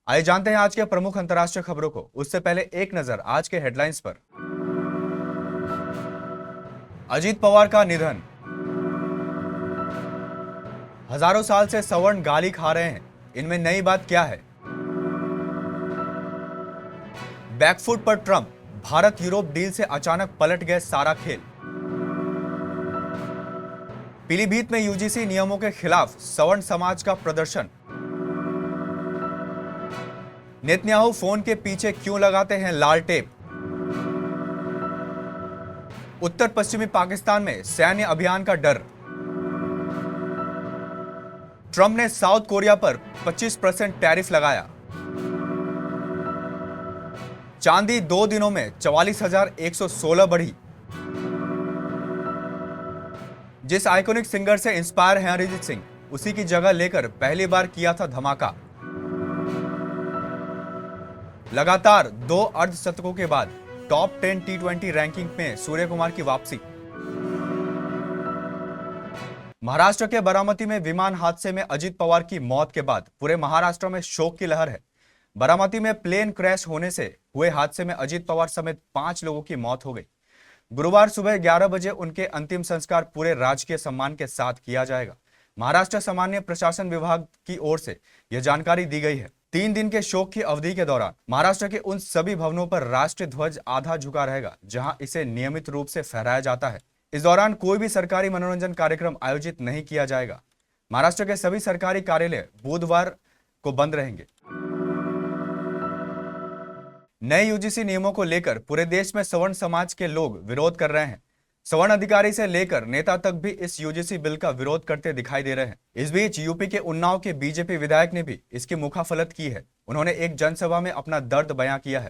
आइए जानते हैं आज के प्रमुख अंतर्राष्ट्रीय खबरों को। उससे पहले एक नजर आज के हेडलाइंस पर। अजीत पवार का निधन। हजारों साल से सवर्ण गाली खा रहे हैं, इनमें नई बात क्या है? बैकफुट पर ट्रंप, भारत यूरोप डील से अचानक पलट गए सारा खेल। पीलीभीत में यूजीसी नियमों के खिलाफ सवर्ण समाज का प्रदर्शन। नेतन्याहू फोन के पीछे क्यों लगाते हैं लाल टेप? उत्तर पश्चिमी पाकिस्तान में सैन्य अभियान का डर। ट्रंप ने साउथ कोरिया पर 25% टैरिफ लगाया। चांदी 2 दिनों में 44,116 बढ़ी। जिस आइकॉनिक सिंगर से इंस्पायर हैं अरिजीत सिंह, उसी की जगह लेकर पहली बार किया था धमाका। लगातार 2 अर्धशतकों के बाद टॉप 10 T20 रैंकिंग में सूर्य कुमार की वापसी। महाराष्ट्र के बारामती में विमान हादसे में अजीत पवार की मौत के बाद पूरे महाराष्ट्र में शोक की लहर है। बारामती में प्लेन क्रैश होने से हुए हादसे में अजीत पवार समेत 5 लोगों की मौत हो गई। गुरुवार सुबह 11 बजे उनके अंतिम संस्कार पूरे राजकीय सम्मान के साथ किया जाएगा। महाराष्ट्र सामान्य प्रशासन विभाग की ओर से यह जानकारी दी गई है। 3 दिन के शोक की अवधि के दौरान महाराष्ट्र के उन सभी भवनों पर राष्ट्रीय ध्वज आधा झुका रहेगा जहां इसे नियमित रूप से फहराया जाता है। इस दौरान कोई भी सरकारी मनोरंजन कार्यक्रम आयोजित नहीं किया जाएगा। महाराष्ट्र के सभी सरकारी कार्यालय बुधवार को बंद रहेंगे। नए यूजीसी नियमों को लेकर पूरे देश में सवर्ण समाज के लोग विरोध कर रहे हैं। सवर्ण अधिकारी से लेकर नेता तक भी इस यूजीसी बिल का विरोध करते दिखाई दे रहे हैं। इस बीच यूपी के उन्नाव के बीजेपी विधायक ने भी इसकी मुखाफलत की है। उन्होंने एक जनसभा में अपना दर्द बयां किया है।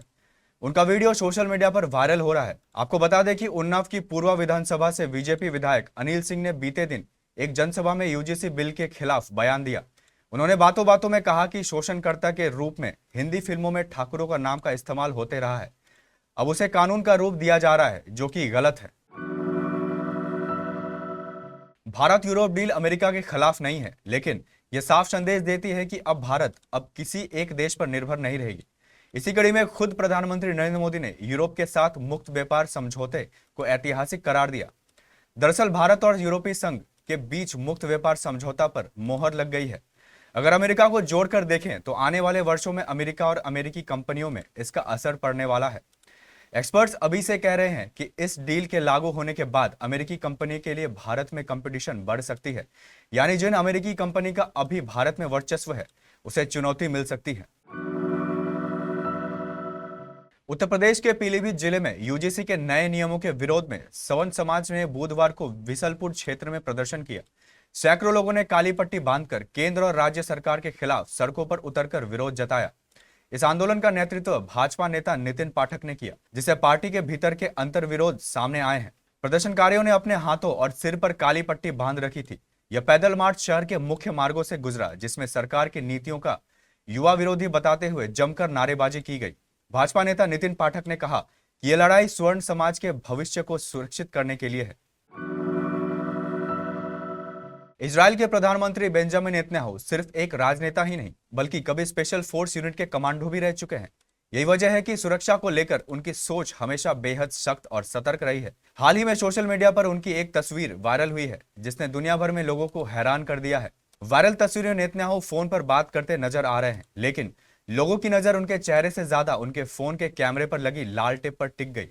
उनका वीडियो सोशल मीडिया पर वायरल हो रहा है। आपको बता दें कि उन्नाव की पूर्व विधानसभा से बीजेपी विधायक अनिल सिंह ने बीते दिन एक जनसभा में यूजीसी बिल के खिलाफ बयान दिया। उन्होंने बातों बातों में कहा कि शोषणकर्ता के रूप में हिंदी फिल्मों में ठाकुरों का नाम का इस्तेमाल होते रहा है, अब उसे कानून का रूप दिया जा रहा है, जो कि गलत है। भारत यूरोप डील अमेरिका के खिलाफ नहीं है, लेकिन यह साफ संदेश देती है कि अब भारत अब किसी एक देश पर निर्भर नहीं रहेगी। इसी कड़ी में खुद प्रधानमंत्री नरेंद्र मोदी ने यूरोप के साथ मुक्त व्यापार समझौते को ऐतिहासिक करार दिया। दरअसल भारत और यूरोपीय संघ के बीच मुक्त व्यापार समझौता पर मोहर लग गई है। अगर अमेरिका को जोड़कर देखें तो आने वाले वर्षों में अमेरिका और अमेरिकी कंपनियों में इसका असर पड़ने वाला है। एक्सपर्ट्स अभी से कह रहे हैं कि इस डील के लागू होने के बाद अमेरिकी कंपनी के लिए भारत में कंपटीशन बढ़ सकती है, यानी जिन अमेरिकी कंपनी का अभी भारत में वर्चस्व है उसे चुनौती मिल सकती है। उत्तर प्रदेश के पीलीभीत जिले में यूजीसी के नए नियमों के विरोध में सवर्ण समाज ने बुधवार को विसलपुर क्षेत्र में प्रदर्शन किया। सैकड़ों लोगों ने काली पट्टी बांधकर केंद्र और राज्य सरकार के खिलाफ सड़कों पर उतरकर विरोध जताया। इस आंदोलन का नेतृत्व भाजपा नेता नितिन पाठक ने किया, जिससे पार्टी के भीतर के अंतर्विरोध सामने आए हैं। प्रदर्शनकारियों ने अपने हाथों और सिर पर काली पट्टी बांध रखी थी। यह पैदल मार्च शहर के मुख्य मार्गों से गुजरा, जिसमें सरकार की नीतियों का युवा विरोधी बताते हुए जमकर नारेबाजी की गई। भाजपा नेता नितिन पाठक ने कहा कि यह लड़ाई स्वर्ण समाज के भविष्य को सुरक्षित करने के लिए है। इजराइल के प्रधानमंत्री बेंजामिन नेतन्याहू सिर्फ एक राजनेता ही नहीं, बल्कि कभी स्पेशल फोर्स यूनिट के कमांडो भी रह चुके हैं। यही वजह है कि सुरक्षा को लेकर उनकी सोच हमेशा बेहद सख्त और सतर्क रही है। हाल ही में सोशल मीडिया पर उनकी एक तस्वीर वायरल हुई है, जिसने दुनिया भर में लोगों को हैरान कर दिया है। वायरल तस्वीर में नेतन्याहू फोन पर बात करते नजर आ रहे हैं, लेकिन लोगों की नजर उनके चेहरे से ज्यादा उनके फोन के कैमरे पर लगी लाल टेप पर टिक गई।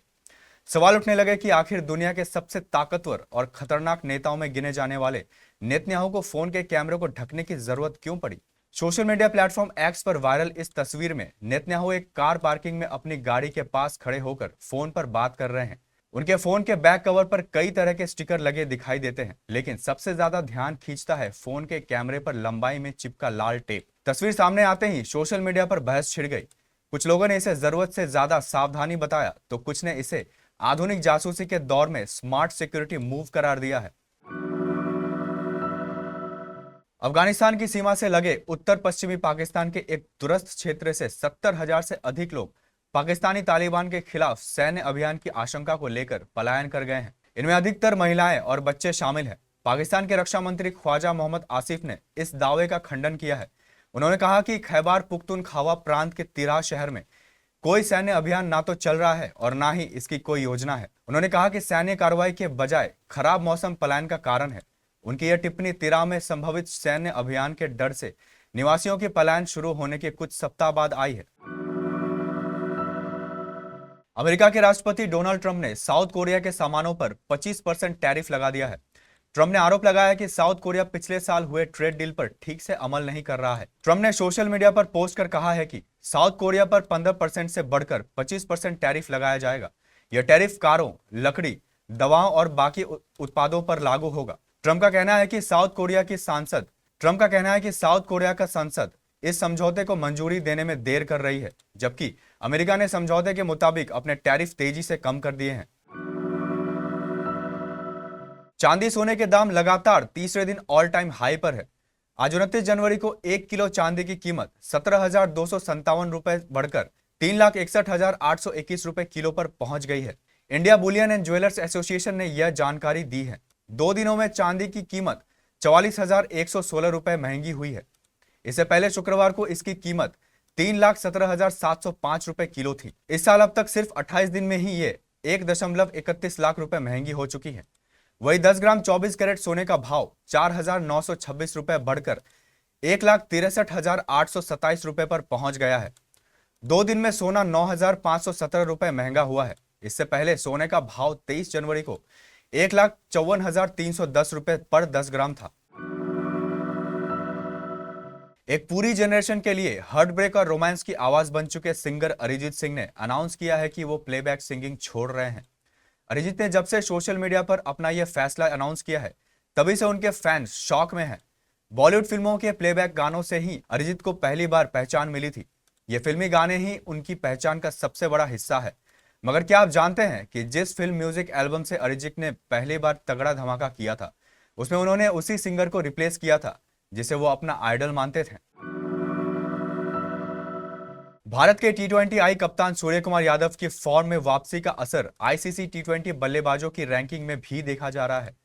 सवाल उठने लगे कि आखिर दुनिया के सबसे ताकतवर और खतरनाक नेताओं में गिने जाने वाले नेतन्याहू को फोन के कैमरे को ढकने की जरूरत क्यों पड़ी। सोशल मीडिया प्लेटफॉर्म एक्स पर वायरल इस तस्वीर में नेतन्याहू एक कार पार्किंग में अपनी गाड़ी के पास खड़े होकर फोन पर बात कर रहे हैं। उनके फोन के बैक कवर पर कई तरह के स्टिकर लगे दिखाई देते हैं, लेकिन सबसे ज्यादा ध्यान खींचता है फोन के कैमरे पर लंबाई में चिपका लाल टेप। तस्वीर सामने आते ही सोशल मीडिया पर बहस छिड़ गई। कुछ लोगों ने इसे जरूरत से ज्यादा सावधानी बताया, तो कुछ ने इसे आधुनिक जासूसी के दौर में स्मार्ट सिक्योरिटी मूव करार दिया है। अफगानिस्तान की सीमा से लगे उत्तर पश्चिमी पाकिस्तान के एक दूरस्थ क्षेत्र से 70,000 से अधिक लोग पाकिस्तानी तालिबान के खिलाफ सैन्य अभियान की आशंका को लेकर पलायन कर गए हैं। इनमें अधिकतर महिलाएं और बच्चे शामिल हैं। पाकिस्तान के रक्षा मंत्री ख्वाजा मोहम्मद आसिफ ने इस दावे का खंडन किया है। उन्होंने कहा कि खैबर पुख्तूनख्वा प्रांत के तिराह शहर में कोई सैन्य अभियान ना तो चल रहा है और ना ही इसकी कोई योजना है। उन्होंने कहा कि सैन्य कार्रवाई के बजाय खराब मौसम पलायन का कारण है। उनकी यह टिप्पणी तिराह में संभवित सैन्य अभियान के डर से निवासियों के पलायन शुरू होने के कुछ सप्ताह बाद आई है। अमेरिका के राष्ट्रपति डोनाल्ड ट्रंप ने साउथ कोरिया के सामानों पर 25% टैरिफ लगा दिया है। ट्रंप ने आरोप लगाया कि साउथ कोरिया पिछले साल हुए ट्रेड डील पर ठीक से अमल नहीं कर रहा है। ट्रंप ने सोशल मीडिया पर पोस्ट कर कहा है कि साउथ कोरिया पर 15% से बढ़कर 25% टैरिफ लगाया जाएगा। यह टैरिफ कारों, लकड़ी, दवाओं और बाकी उत्पादों पर लागू होगा। ट्रंप का कहना है कि साउथ कोरिया का संसद इस समझौते को मंजूरी देने में देर कर रही है, जबकि अमेरिका ने समझौते के मुताबिक अपने टैरिफ तेजी से कम कर दिए हैं। चांदी सोने के दाम लगातार तीसरे दिन ऑल टाइम हाई पर है। आज 29 जनवरी को 1 किलो चांदी की कीमत 17,257 रुपए बढ़कर 3,61,821 रुपए किलो पर पहुंच गई है। India Boolean and jewellers association ने यह जानकारी दी है। 2 दिनों में चांदी की कीमत 44,116 रुपए महंगी हुई है। इससे पहले शुक्रवार को इसकी कीमत 3,17,705 रुपए किलो थी। इस साल अब तक सिर्फ 28 दिन में ही ये 1.31 लाख रुपए महंगी हो चुकी है। वही 10 ग्राम 24 कैरेट सोने का भाव 4,926 रुपए बढ़कर 1,63,827 रुपए पर पहुंच गया है। 2 दिन में सोना 9,517 रुपए महंगा हुआ है। इससे पहले सोने का भाव 23 जनवरी को 1,54,310 रुपए पर 10 ग्राम था। एक पूरी जनरेशन के लिए हार्ट ब्रेक और रोमांस की आवाज बन चुके सिंगर अरिजीत सिंह ने अनाउंस किया है कि वो प्लेबैक सिंगिंग छोड़ रहे हैं। अरिजीत ने जब से सोशल मीडिया पर अपना यह फैसला अनाउंस किया है, तभी से उनके फैंस शॉक में हैं। बॉलीवुड फिल्मों के प्लेबैक गानों से ही अरिजीत को पहली बार पहचान मिली थी। ये फिल्मी गाने ही उनकी पहचान का सबसे बड़ा हिस्सा है। मगर क्या आप जानते हैं कि जिस फिल्म म्यूजिक एल्बम से अरिजीत ने पहली बार तगड़ा धमाका किया था, उसमें उन्होंने उसी सिंगर को रिप्लेस किया था जिसे वो अपना आइडल मानते थे। भारत के टी20 आई कप्तान सूर्य कुमार यादव की फॉर्म में वापसी का असर आईसीसी टी20 बल्लेबाजों की रैंकिंग में भी देखा जा रहा है।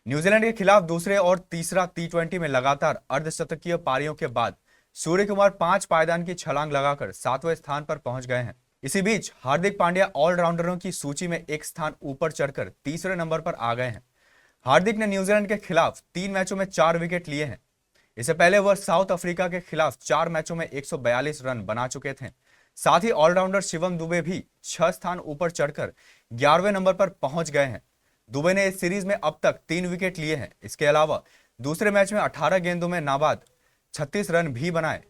न्यूजीलैंड के खिलाफ दूसरे और तीसरा टी20 में लगातार अर्धशतकीय पारियों के बाद सूर्य कुमार 5 पायदान की छलांग लगाकर 7वें स्थान पर पहुंच गए हैं। इसी बीच हार्दिक पांड्या ऑलराउंडरों की सूची में एक स्थान ऊपर चढ़कर तीसरे नंबर पर आ गए हैं। हार्दिक ने न्यूजीलैंड के खिलाफ 3 मैचों में 4 विकेट लिए हैं। इससे पहले वह साउथ अफ्रीका के खिलाफ 4 मैचों में 142 रन बना चुके थे। साथ ही ऑलराउंडर शिवम दुबे भी 6 स्थान ऊपर चढ़कर 11वें नंबर पर पहुंच गए हैं। दुबे ने इस सीरीज में अब तक 3 विकेट लिए हैं। इसके अलावा दूसरे मैच में 18 गेंदों में नाबाद 36 रन भी बनाए।